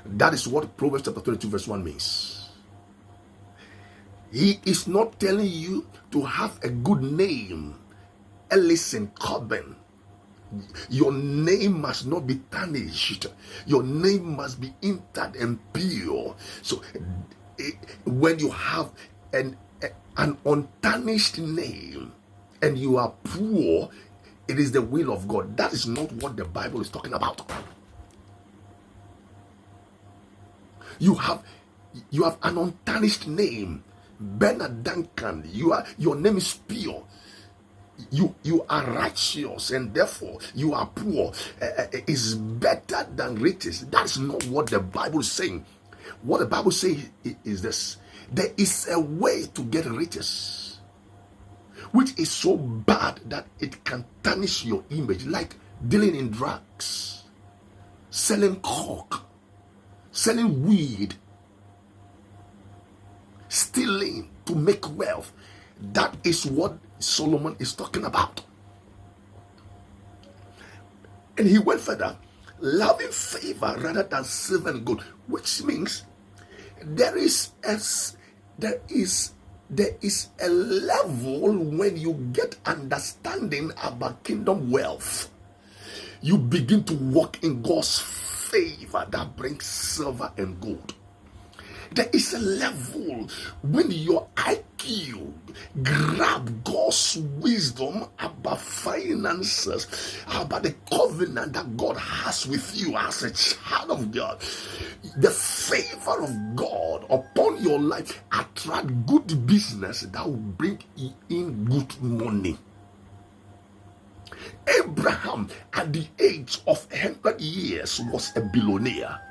That is what Proverbs chapter 22 verse 1 means. He is not telling you to have a good name. Ellison Coben. Your name must not be tarnished. Your name must be intact and pure. So when you have an untarnished name and you are poor, it is the will of God. That is not what the Bible is talking about. You have an untarnished name. Bernard Duncan, your name is pure. You are righteous and therefore you are poor. Is better than riches. That's not what the Bible is saying. What the Bible says is this: there is a way to get riches which is so bad that it can tarnish your image, like dealing in drugs, selling coke, selling weed, stealing to make wealth. That is what Solomon is talking about. And he went further, loving favor rather than silver and gold, which means there is a level when you get understanding about kingdom wealth. You begin to walk in God's favor that brings silver and gold. There is a level when your IQ grab God's wisdom about finances, about the covenant that God has with you as a child of God. The favor of God upon your life attract good business that will bring in good money. Abraham at the age of 100 years was a billionaire.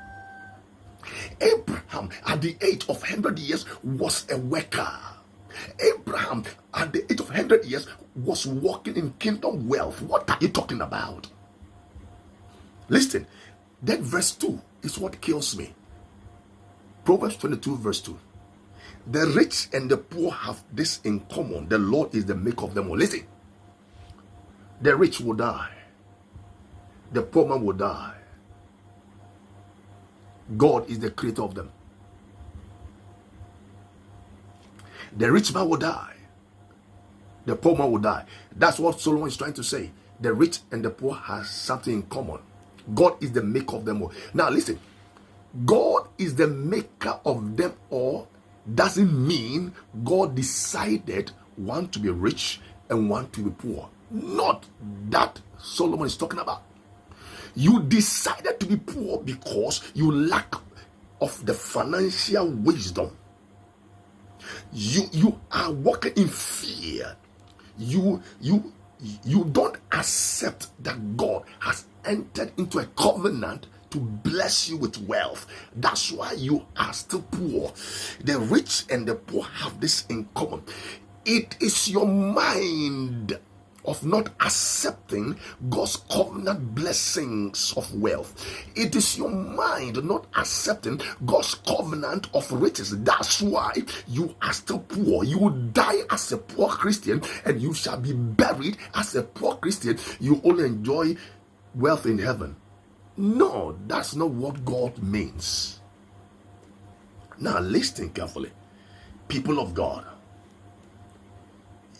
Abraham at the age of 100 years was a worker. Abraham at the age of 100 years was walking in kingdom wealth. What are you talking about? Listen, that verse 2 is what kills me. Proverbs 22 verse 2. The rich and the poor have this in common: the Lord is the maker of them all. Listen, the rich will die, the poor man will die. God is the creator of them. The rich man will die, the poor man will die. That's what Solomon is trying to say. The rich and the poor have something in common. God is the maker of them all. Now listen, God is the maker of them all doesn't mean God decided one to be rich and one to be poor. Not that Solomon is talking about. You decided to be poor because you lack of the financial wisdom. You are walking in fear. You don't accept that God has entered into a covenant to bless you with wealth. That's why you are still poor. The rich and the poor have this in common. It is your mind of not accepting God's covenant blessings of wealth. It is your mind not accepting God's covenant of riches. That's why you are still poor. You will die as a poor Christian and you shall be buried as a poor Christian. You only enjoy wealth in heaven. No, that's not what God means. Now listen carefully, people of God.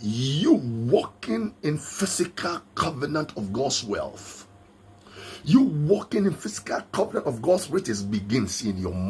You walking in physical covenant of God's wealth. You walking in physical covenant of God's riches begins in your mind.